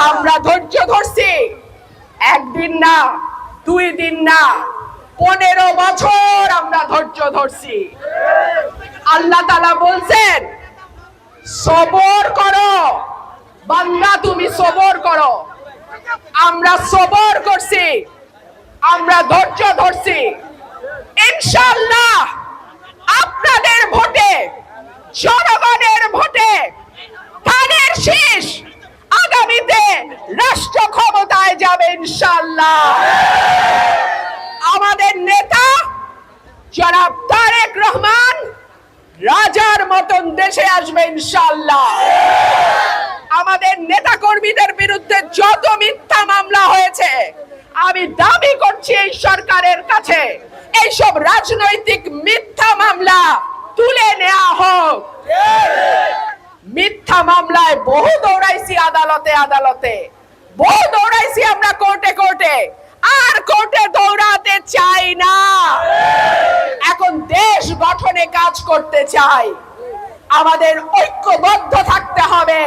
আমরা ধৈর্য ধরছি, একদিন না, 2 দিন না, 15 বছর আমরা ধৈর্য ধরছি। আল্লাহ তাআলা বলছেন সবর করো বান্দা, তুমি সবর করো। আমরা সবর করছি, আমরা ধৈর্য ধরছি। ইনশাআল্লাহ আপনাদের ভোটে, জনগণের ভোটে ধানের শীষ আগামীতে রাষ্ট্র ক্ষমতায় যাবে ইনশাআল্লাহ। আমাদের নেতা জনাব তারেক রহমান রাজার মতন দেশে আসবে ইনশাআল্লাহ। আমাদের নেতা কর্মীদের বিরুদ্ধে যত মিথ্যা মামলা হয়েছে, আমি দাবি করছি এই সরকারের কাছে এইসব রাজনৈতিক মিথ্যা মামলা তুলে নেওয়া হোক। মিথ্যা মামলায় বহু দৌড়াইছি আদালতে আদালতে, বহু দৌড়াইছি আমরা কোর্টে কোর্টে, আর কোর্টে দৌড়াতে চাই না। এখন দেশ গঠনে কাজ করতে চাই। আমাদের ঐক্যবদ্ধ থাকতে হবে,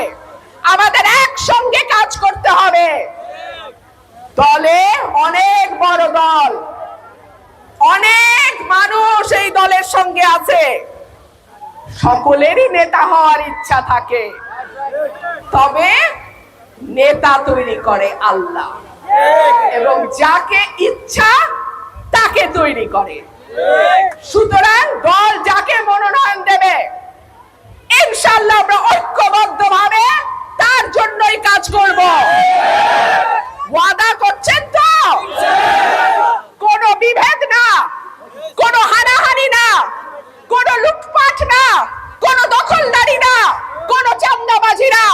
আমাদের একসঙ্গে কাজ করতে হবে। দলে অনেক বড় দল, অনেক মানুষ এই দলের সঙ্গে আছে, সকলেরই নেতা হওয়ার ইচ্ছা থাকে, তবে নেতা তৈরি করে আল্লাহ, এবং যাকে ইচ্ছা তাকে তৈরি করে। সুতরাং দল যাকে মনোনয়ন দেবে ইনশাআল্লাহ আমরা ঐক্যবদ্ধভাবে তার জন্যই কাজ করব। ওয়াদা করছেন তো? কোনো বিভেদ না, কোনো হানাহানি না, কোনো লুটপাট না, কোনো দখলদারি না, কোনো চাঁদাবাজি না।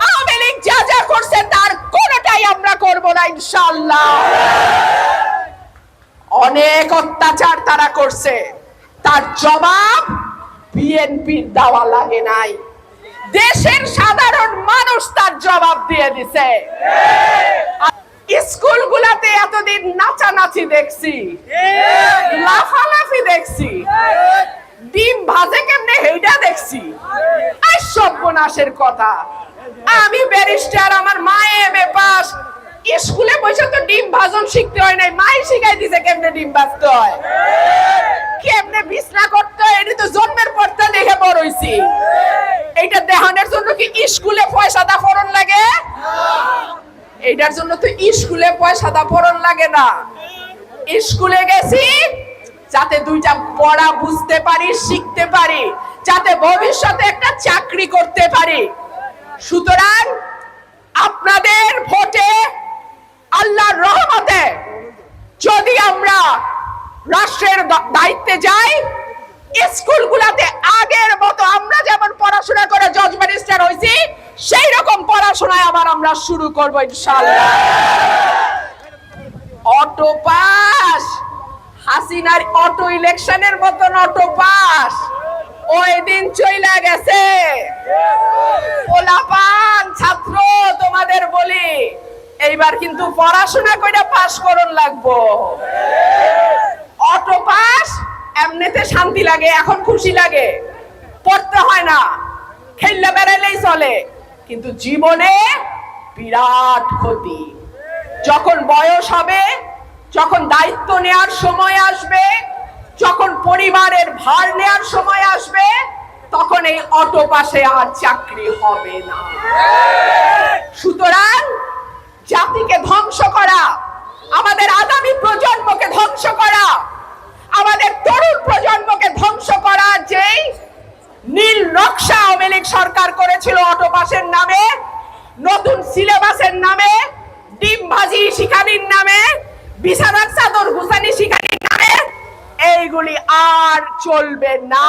আওয়ামী লীগ যা যা করছে তার কোনোটাই আমরা করব না ইনশাআল্লাহ। অনেক অত্যাচার তারা করছে, তার জবাব বিএনপির দেওয়া লাগে নাই, দেশের সাধারণ মানুষ তার জবাব দিয়ে দিছে। স্কুলগুলোতে এতদিন নাচানাচি দেখছি, লাফালাফি দেখছি, ডিম ভাজে কেমনে হেইটা দেখছি। আর সর্বনাশের কথা, আমি ব্যারিস্টার, আমার মা এমএ পাস, স্কুলে বসে তো ডিম ভাজন শিখতে হয় নাই, মাই শিখাই দিছে কেমনে ডিম ভাজতে হয়, কেমনে বিছনা করতে হয়। এটা তো জন্মের পর থেকে দেখে বড় হইছি। এইটা দেখানোর জন্য কি স্কুলে পয়সা দা ফরন লাগে? এইটার জন্য তো স্কুলে পয়সা দা ফরন লাগে না। স্কুলে গেছি যাতে দুইটা পড়া বুঝতে পারি, শিখতে পারি, যাতে ভবিষ্যতে একটা চাকরি করতে পারি। সুতরাং আপনাদের ভোটে আল্লাহর রহমতে যদি আমরা রাষ্ট্রের দায়িত্বে যাই, স্কুলগুলোতে আগের মতো আমরা যেমন পড়াশোনা করে জজ ব্যারিস্টার হইছি সেই রকম পড়াশোনায় আবার আমরা শুরু করব ইনশাআল্লাহ। অটো পাস, হাসিনার অটো ইলেকশনের মতন অটো পাস ওই দিন চইলা গেছে। পোলাপান ছাত্র তোমাদের বলি, এইবার কিন্তু পড়াশোনা করে পাস করন লাগবো। অটো পাস এমনিতে শান্তি লাগে, এখন খুশি লাগে, পড়তে হয় না, খেললে বেড়াইলেই চলে, কিন্তু জীবনে বিরাট ক্ষতি। যখন বয়স হবে, যখন দায়িত্ব নেওয়ার সময় আসবে, যখন পরিবারের ভার নেওয়ার সময় আসবে, তখন এই অটো পাসে আর চাকরি হবে না। সুতরাং জাতিকে ধ্বংস করা, আমাদের আগামী প্রজন্মকে ধ্বংস করা, আমাদের তরুণ প্রজন্মকে ধ্বংস করা, যেই নীল নকশা আওয়ামী লীগ সরকার করেছিল অটো পাসের নামে, নতুন সিলেবাসের নামে, ডিম ভাজি শিখানির নামে, বিছানার চাদর গুছানি শিখানির নামে, এইগুলি আর চলবে না।